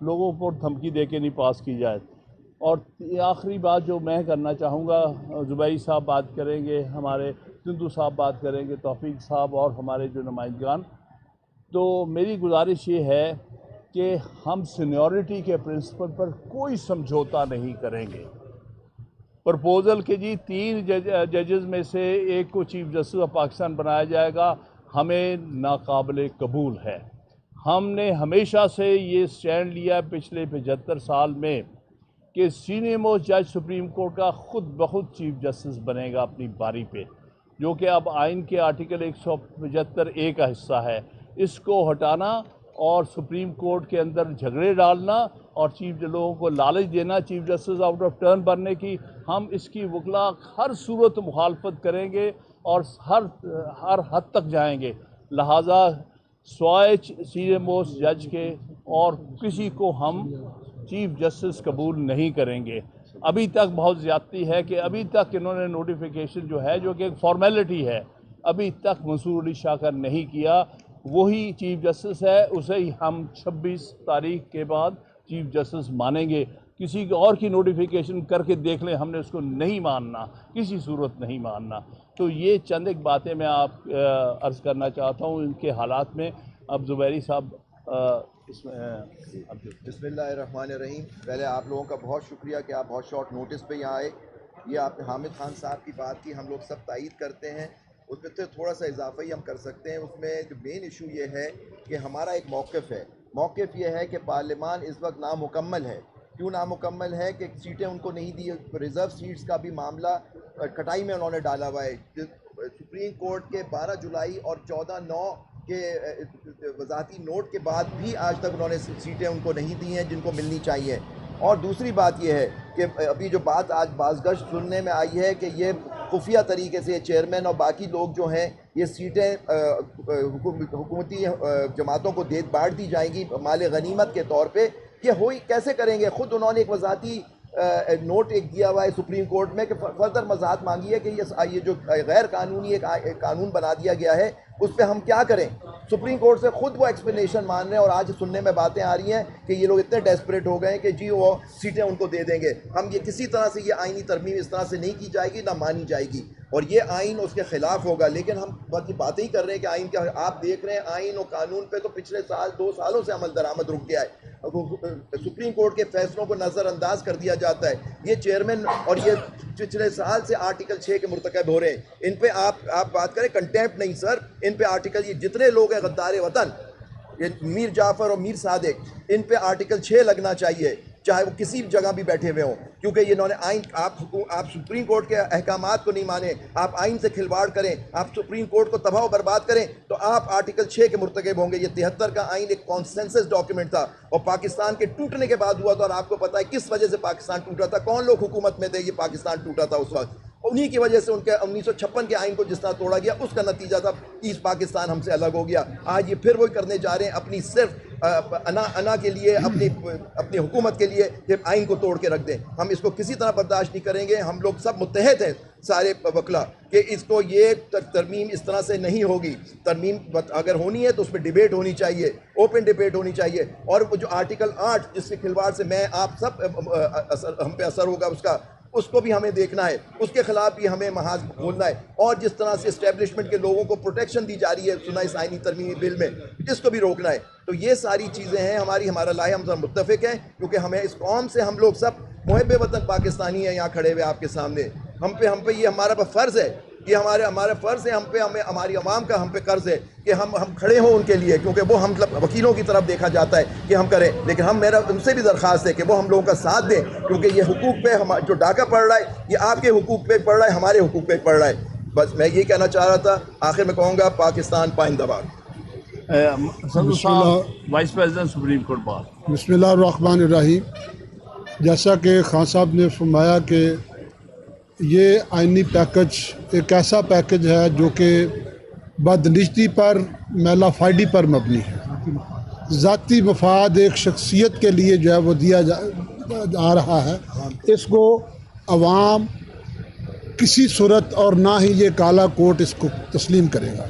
लोगों को धमकी दे के नहीं पास की जाए। और आखिरी बात जो मैं करना चाहूँगा, ज़ुबैरी साहब बात करेंगे, हमारे सिंधु साहब बात करेंगे, तौफीक साहब और हमारे जो नुमाइंदगान, तो मेरी गुजारिश ये है कि हम सीनियरिटी के प्रिंसिपल पर कोई समझौता नहीं करेंगे। प्रपोज़ल के जी 3 जजेस में से एक को चीफ जस्टिस ऑफ पाकिस्तान बनाया जाएगा, हमें नाकाबिले कबूल है। हमने हमेशा से ये स्टैंड लिया पिछले 75 साल में कि सीनियर मोस्ट जज सुप्रीम कोर्ट का खुद ब खुद चीफ जस्टिस बनेगा अपनी बारी पे, जो कि अब आइन के आर्टिकल 175A का हिस्सा है। इसको हटाना और सुप्रीम कोर्ट के अंदर झगड़े डालना और लोगों को लालच देना chief justice out of turn बनने की, हम इसकी वकला हर सूरत मुखालफत करेंगे और हर हद तक जाएंगे। लिहाजा स्वाय सीनियर मोस्ट जज के और किसी को हम चीफ जस्टिस कबूल नहीं करेंगे। अभी तक बहुत ज़्यादती है कि अभी तक इन्होंने नोटिफिकेशन जो है, जो कि एक फॉर्मेलिटी है, अभी तक मंसूर अली शाह का नहीं किया। वही चीफ जस्टिस है, उसे ही हम 26 तारीख के बाद चीफ जस्टिस मानेंगे। किसी और की नोटिफिकेशन करके देख लें, हमने उसको नहीं मानना, किसी सूरत नहीं मानना। तो ये चंद एक बातें मैं आप अर्ज़ करना चाहता हूँ इनके हालात में। अब ज़ुबैरी साहब इसमें बिस्मिल्लाहिर्रहमानिर्रहीम। पहले आप लोगों का बहुत शुक्रिया कि आप बहुत शॉर्ट नोटिस पे यहाँ आए। ये आपने हामिद खान साहब की बात की, हम लोग सब तायीद करते हैं। उसमें तो थोड़ा सा इजाफा ही हम कर सकते हैं। उसमें जो मेन इशू ये है कि हमारा एक मौक़िफ़ है। मौक़िफ़ ये है कि पार्लियामान इस वक्त नामुकम्मल है। क्यों नामुकम्मल है? कि सीटें उनको नहीं दी। रिज़र्व सीट्स का भी मामला कटाई में उन्होंने डाला हुआ है। सुप्रीम कोर्ट के 12 जुलाई और 14/9 के वज़ाती नोट के बाद भी आज तक उन्होंने सीटें उनको नहीं दी हैं जिनको मिलनी चाहिए। और दूसरी बात यह है कि अभी जो बात आज बाज़गश्त सुनने में आई है कि ये खुफिया तरीके से चेयरमैन और बाकी लोग जो हैं ये सीटें हुकूमती जमातों को बांट दी जाएंगी माल गनीमत के तौर पे। ये हो कैसे करेंगे? ख़ुद उन्होंने एक वज़ाती नोट एक दिया हुआ है सुप्रीम कोर्ट में कि फर्दर वजाहत मांगी है कि ये जो गैर कानूनी एक कानून बना दिया गया है उस पर हम क्या करें। सुप्रीम कोर्ट से खुद वो एक्सप्लेनेशन मान रहे हैं और आज सुनने में बातें आ रही हैं कि ये लोग इतने डेस्परेट हो गए हैं कि जी वो सीटें उनको दे देंगे। हम ये किसी तरह से ये आइनी तरमीम इस तरह से नहीं की जाएगी, ना मानी जाएगी और ये आइन उसके ख़िलाफ़ होगा। लेकिन हम बातें ही कर रहे हैं कि आइन क्या, आप देख रहे हैं आइन और कानून पे तो पिछले 2 सालों से अमल दरामद रुक गया है। सुप्रीम कोर्ट के फैसलों को नज़रअंदाज कर दिया जाता है। ये चेयरमैन और ये पिछले साल से आर्टिकल 6 के मुर्तकब हो रहे हैं। इन पे आप बात करें कंटेम्प्ट नहीं सर, इन पे आर्टिकल, ये जितने लोग हैं गद्दार वतन, ये मीर जाफ़र और मीर सादिक, इन पे आर्टिकल 6 लगना चाहिए, चाहे वो किसी भी जगह भी बैठे हुए हों। क्योंकि ये इन्होंने आइन, आप सुप्रीम कोर्ट के अहकामात को नहीं माने, आप आइन से खिलवाड़ करें, आप सुप्रीम कोर्ट को तबाह बर्बाद करें तो आप आर्टिकल 6 के मुर्तकब होंगे। ये 73 का आइन एक कॉन्सेंसस डॉक्यूमेंट था और पाकिस्तान के टूटने के बाद हुआ था। और आपको पता है किस वजह से पाकिस्तान टूटा था, कौन लोग हुकूमत में थे, ये पाकिस्तान टूटा था उस वक्त। उन्हीं की वजह से उनके 1956 के आइन को जिस तरह तोड़ा गया उसका नतीजा था ईस्ट पाकिस्तान हमसे अलग हो गया। आज ये फिर वही करने जा रहे हैं अपनी सिर्फ अना के लिए, अपनी हुकूमत के लिए कि आइन को तोड़ के रख दें। हम इसको किसी तरह बर्दाश्त नहीं करेंगे। हम लोग सब मुत्तहद हैं सारे वकला कि इसको ये तरमीम इस तरह से नहीं होगी। तरमीम अगर होनी है तो उस पर डिबेट होनी चाहिए, ओपन डिबेट होनी चाहिए। और वो जो आर्टिकल 8 जिसके खिलवाड़ से मैं आप सब हम पे असर होगा उसको भी हमें देखना है, उसके खिलाफ भी हमें महाज बोलना है। और जिस तरह से इस्टेब्लिशमेंट के लोगों को प्रोटेक्शन दी जा रही है सुनाई आइनी तरमीमी बिल में, इसको भी रोकना है। तो ये सारी चीज़ें हैं हमारा लाए, हम सब मुत्तफ़िक हैं क्योंकि हमें इस कौम से हम लोग सब मुहब्बे वतन पाकिस्तानी हैं यहाँ खड़े हुए आपके सामने। हम पे ये हमारा फ़र्ज़ है, ये हमारा फ़र्ज़ है, हमें हमारी आवाम का हम पे कर्ज़ है कि हम खड़े हों उनके लिए, क्योंकि वो हम वकीलों की तरफ देखा जाता है कि हम करें। लेकिन मेरा उनसे भी दरख्वास्त है कि वो हम लोगों का साथ दें, क्योंकि ये हुकूक पे हम जो डाका पड़ रहा है ये आपके हुकूक पे पड़ रहा है, हमारे हुकूक पे पड़ रहा है। बस मैं ये कहना चाह रहा था। आखिर में कहूँगा पाकिस्तान पाइंदाबाद। Vice president supreme court bar. बिस्मिल्लाहिर्रहमानिर्रहीम। जैसा कि खान साहब ने फरमाया कि ये आइनी पैकेज एक ऐसा पैकेज है जो कि बदनिश्ती पर, मेला फ़ायदी पर मबनी है। ज़ाती मफाद एक शख्सियत के लिए जो है वो दिया जा रहा है। इसको अवाम किसी सूरत और ना ही ये काला कोट इसको तस्लीम करेगा।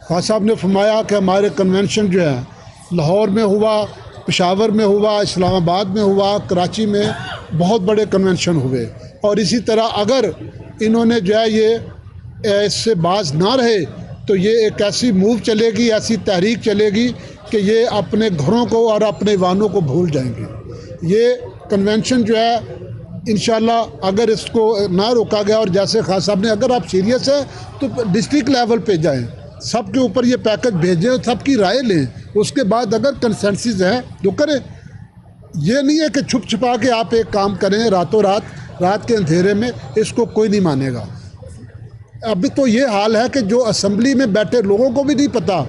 खान साहब ने फरमाया कि हमारे कन्वेंशन जो है लाहौर में हुआ पेशावर में हुआ, इस्लामाबाद में हुआ, कराची में बहुत बड़े कन्वेंशन हुए। और इसी तरह अगर इन्होंने जो है ये इससे बाज ना रहे तो ये एक ऐसी मूव चलेगी, ऐसी तहरीक चलेगी कि ये अपने घरों को और अपने वानों को भूल जाएंगे। ये कन्वेंशन जो है इंशाल्लाह अगर इसको ना रोका गया, और जैसे खान साहब ने, अगर आप सीरियस है तो डिस्ट्रिक्ट लेवल पे जाएं, सबके ऊपर ये पैकेज भेजें, सबकी राय लें, उसके बाद अगर कंसेंसस है तो करें। ये नहीं है कि छुप छुपा के आप एक काम करें रातों रात के अंधेरे में, इसको कोई नहीं मानेगा। अभी तो ये हाल है कि जो असेंबली में बैठे लोगों को भी नहीं पता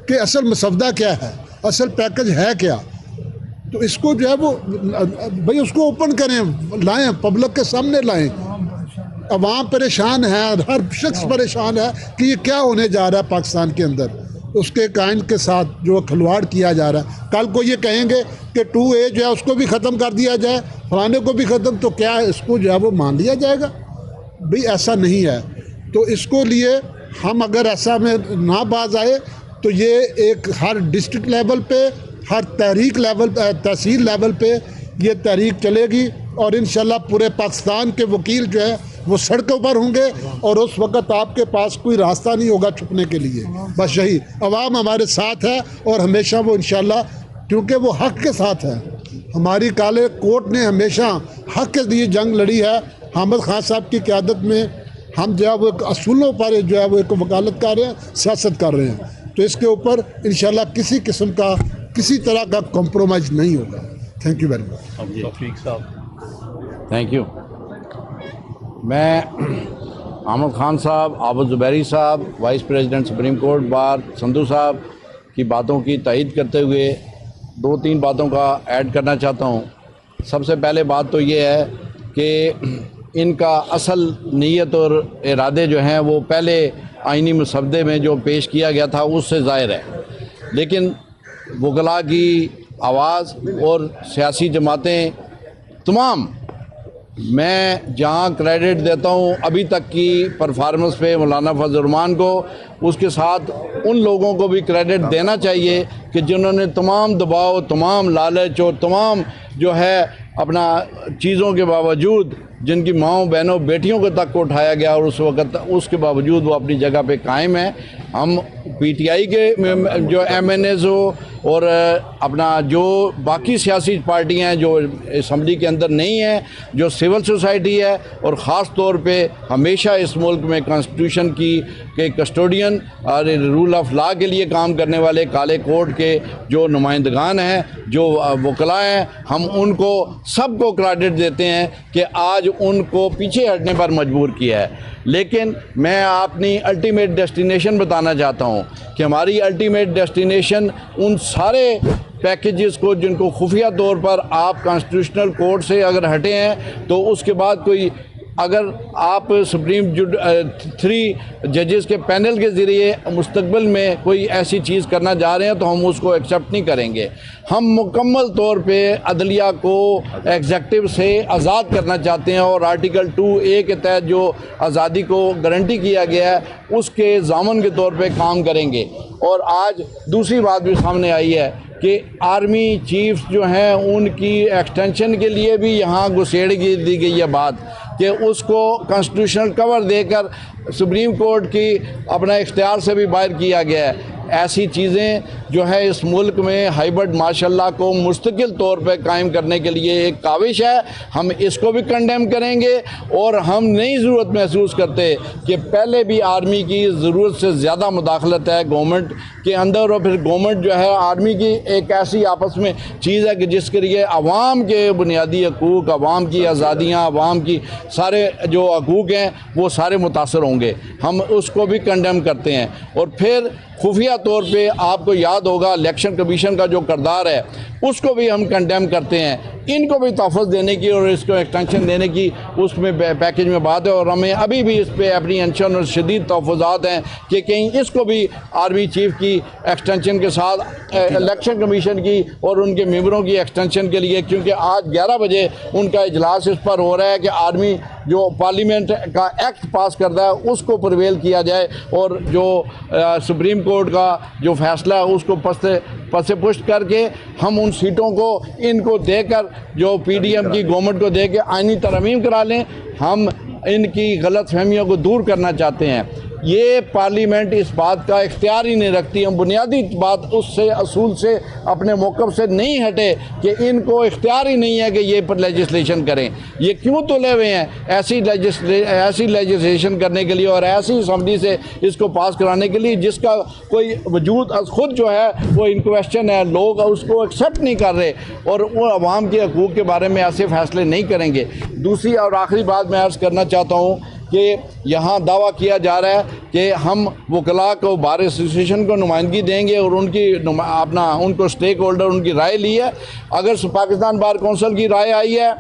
कि असल मसवदा क्या है, असल पैकेज है क्या। तो इसको जो है वो भाई उसको ओपन करें, लाएं, पब्लिक के सामने लाएं। अवाम परेशान है, हर शख्स परेशान है कि ये क्या होने जा रहा है पाकिस्तान के अंदर, उसके कायन के साथ जो खिलवाड़ किया जा रहा है। कल को ये कहेंगे कि 2A जो है उसको भी ख़त्म कर दिया जाए, फलाने को भी ख़त्म, तो क्या इसको जो है वो मान लिया जाएगा? भाई ऐसा नहीं है। तो इसको लिए हम अगर ऐसा में ना बाज आए तो ये एक हर डिस्ट्रिक्ट लेवल पे, हर तहरीक लेवल, तहसील लेवल पे ये तहरीक चलेगी, और इंशाल्लाह पूरे पाकिस्तान के वकील जो है वो सड़कों पर होंगे, और उस वक़्त आपके पास कोई रास्ता नहीं होगा छुपने के लिए। बस यही, अवाम हमारे साथ है और हमेशा वो इंशाल्लाह, क्योंकि वो हक़ के साथ है। हमारी काले कोर्ट ने हमेशा हक़ के लिए जंग लड़ी है। हामिद खान साहब की क़यादत में हम जो है वो असूलों पर जो है वो एक वकालत कर रहे हैं, सियासत कर रहे हैं। तो इसके ऊपर इंशाल्लाह किसी किस्म का, किसी तरह का कॉम्प्रोमाइज़ नहीं होगा। Thank you very much. Taufiq साहब। Thank you. मैं हामिद खान साहब, आबद ज़ुबैरी साहब, vice president supreme court bar, Sandhu साहब की बातों की तायीद करते हुए 2-3 बातों का ऐड करना चाहता हूँ। सबसे पहले बात तो ये है कि इनका असल नीयत और इरादे जो हैं वो पहले आइनी मसवदे में जो पेश किया गया था उससे ज़ाहिर है, लेकिन वकला की आवाज़ और सियासी जमातें तमाम, मैं जहाँ क्रेडिट देता हूँ अभी तक की परफॉर्मेंस पे मौलाना फजल रहमान को, उसके साथ उन लोगों को भी क्रेडिट देना चाहिए कि जिन्होंने तमाम दबाव, तमाम लालच और तमाम जो है अपना चीज़ों के बावजूद, जिनकी माँओं, बहनों, बेटियों को तक को उठाया गया, और उस वक़्त उसके बावजूद वो अपनी जगह पे कायम है। हम PTI के जो MNAs हो और अपना जो बाकी सियासी पार्टियां हैं जो असम्बली के अंदर नहीं हैं, जो सिविल सोसाइटी है, और ख़ास तौर पे हमेशा इस मुल्क में कॉन्स्टिट्यूशन की के कस्टोडियन और रूल ऑफ लॉ के लिए काम करने वाले काले कोर्ट के जो नुमाइंदगान हैं, जो वकला हैं, हम उनको सबको क्रेडिट देते हैं कि आज उनको पीछे हटने पर मजबूर किया है। लेकिन मैं अपनी अल्टीमेट डेस्टिनेशन बताना चाहता हूँ कि हमारी अल्टीमेट डेस्टिनेशन उन सारे पैकेजेस को जिनको खुफिया तौर पर आप कॉन्स्टिट्यूशनल कोर्ट से अगर हटे हैं तो उसके बाद कोई, अगर आप सुप्रीम 3 जजेस के पैनल के ज़रिए मुस्तकबिल में कोई ऐसी चीज़ करना जा रहे हैं तो हम उसको एक्सेप्ट नहीं करेंगे। हम मुकम्मल तौर पे अदलिया को एग्जेक्टिव से आज़ाद करना चाहते हैं, और आर्टिकल 2A के तहत जो आज़ादी को गारंटी किया गया है उसके ज़ामन के तौर पे काम करेंगे। और आज दूसरी बात भी सामने आई है कि आर्मी चीफ्स जो हैं उनकी एक्सटेंशन के लिए भी यहाँ घुसेड़ दी गई है बात कि उसको कॉन्स्टिट्यूशनल कवर देकर सुप्रीम कोर्ट की अपना इख्तियार से भी बाहर किया गया है। ऐसी चीज़ें जो है इस मुल्क में हाइब्रिड माशाल्लाह को मुस्तकिल तौर पर कायम करने के लिए एक काविश है। हम इसको भी कंडेम करेंगे, और हम नई ज़रूरत महसूस करते कि पहले भी आर्मी की ज़रूरत से ज़्यादा मुदाखलत है गवर्नमेंट के अंदर, और फिर गवर्नमेंट जो है आर्मी की एक ऐसी आपस में चीज़ है कि जिसके लिए आवाम के बुनियादी हकूक़, आवाम की आज़ादियाँ, आवाम की सारे जो हकूक़ हैं वो सारे मुतासर होंगे। हम उसको भी कंडेम करते हैं। और फिर खुफिया तौर पे आपको याद होगा इलेक्शन कमीशन का जो किरदार है उसको भी हम कंडेम करते हैं। इनको भी तहफ़्फ़ुज़ देने की और इसको एक्सटेंशन देने की उसमें पैकेज में बात है, और हमें अभी भी इस पे एप्रीहेंशन और शदीद तहफ़्फ़ुज़ात हैं कि कहीं इसको भी आर्मी चीफ की एक्सटेंशन के साथ इलेक्शन कमीशन की और उनके मेंबरों की एक्सटेंशन के लिए, क्योंकि आज 11 बजे उनका इजलास इस पर हो रहा है कि आर्मी जो पार्लियामेंट का एक्ट पास करता है उसको प्रिवेल किया जाए, और जो सुप्रीम कोर्ट का जो फैसला है उसको से पुष्ट करके हम उन सीटों को इनको देकर जो पीडीएम की गवर्नमेंट को दे के आईनी तरमीम करा लें। हम इनकी गलत फहमियों को दूर करना चाहते हैं। ये पार्लियामेंट इस बात का इख्तियार ही नहीं रखती। हम बुनियादी बात उससे असूल से अपने मौक़िफ़ से नहीं हटे कि इनको इख्तियार ही नहीं है कि ये पर लेजिस्लेशन करें। ये क्यों तुले हुए हैं ऐसी लेजिस्लेशन करने के लिए और ऐसी असम्बली से इसको पास कराने के लिए जिसका कोई वजूद ख़ुद जो है वो इन क्वेश्चन है। लोग उसको एक्सेप्ट नहीं कर रहे और वो अवाम के हकूक़ के बारे में ऐसे फ़ैसले नहीं करेंगे। दूसरी और आखिरी बात मैं अर्ज़ करना चाहता हूँ कि यहाँ दावा किया जा रहा है कि हम वकला को बार एसोसिएशन को नुमाइंदगी देंगे और उनको स्टेक होल्डर उनकी राय ली है। अगर पाकिस्तान बार कौंसिल की राय आई है,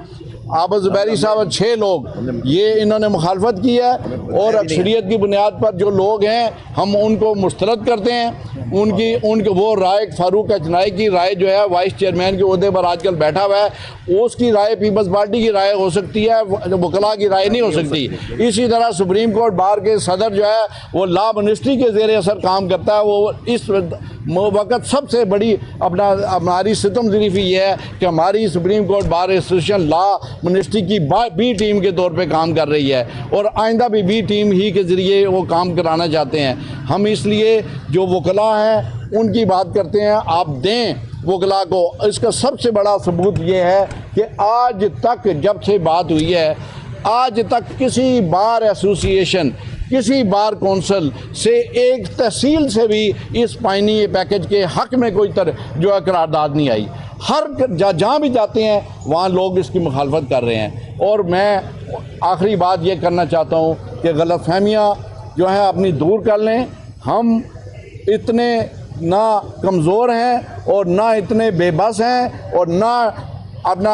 आबद ज़ुबैरी साहब 6 लोग ये इन्होंने मुखालफत की है और अक्सरियत की बुनियाद पर जो लोग हैं हम उनको मुस्तरद करते हैं। उनकी वो राय फारूक अचनाई की राय जो है वाइस चेयरमैन के ओहदे पर आजकल बैठा हुआ है, उसकी राय पीपल्स पार्टी की राय हो सकती है, वकला की राय नहीं हो सकती। इसी तरह सुप्रीम कोर्ट बार के सदर जो है वो लॉ मिनिस्ट्री के ज़ेर असर काम करता है। वो इस वक्त सबसे बड़ी हमारी सितम ज़रीफ़ी ये है कि हमारी supreme court bar association law ministry की बी टीम के तौर पे काम कर रही है और आइंदा भी बी टीम ही के ज़रिए वो काम कराना चाहते हैं। हम इसलिए जो वकला हैं उनकी बात करते हैं, आप दें वकला को। इसका सबसे बड़ा सबूत ये है कि आज तक जब से बात हुई है, आज तक किसी बार एसोसिएशन किसी बार कौंसिल से एक तहसील से भी इस पाइनी पैकेज के हक़ में कोई जो है करारदाद नहीं आई। हर जहाँ भी जाते हैं वहाँ लोग इसकी मुखालफत कर रहे हैं। और मैं आखिरी बात ये करना चाहता हूँ कि गलतफहमियाँ जो हैं अपनी दूर कर लें। हम इतने ना कमज़ोर हैं और ना इतने बेबस हैं और ना अपना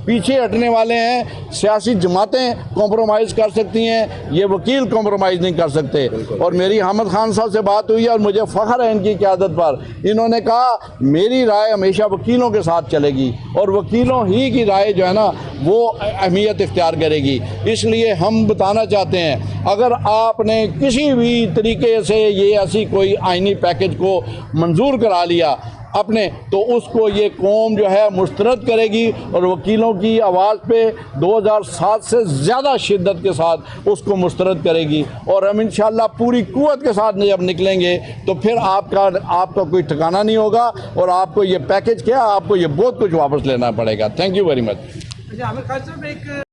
पीछे हटने वाले हैं। सियासी जमातें कॉम्प्रोमाइज़ कर सकती हैं, ये वकील कॉम्प्रोमाइज़ नहीं कर सकते। और मेरी हामिद खान साहब से बात हुई और मुझे फ़ख्र है इनकी क़यादत पर। इन्होंने कहा मेरी राय हमेशा वकीलों के साथ चलेगी और वकीलों ही की राय जो है ना वो अहमियत इख्तियार करेगी। इसलिए हम बताना चाहते हैं अगर आपने किसी भी तरीके से ये ऐसी कोई आइनी पैकेज को मंजूर करा लिया अपने, तो उसको ये कौम जो है मुस्तरद करेगी और वकीलों की आवाज़ पे 2007 से ज़्यादा शिद्दत के साथ उसको मुस्तरद करेगी। और हम इंशाअल्लाह पूरी कुव्वत के साथ जब निकलेंगे तो फिर आपका कोई ठिकाना नहीं होगा और आपको ये पैकेज क्या, आपको ये बहुत कुछ वापस लेना पड़ेगा। Thank you very much.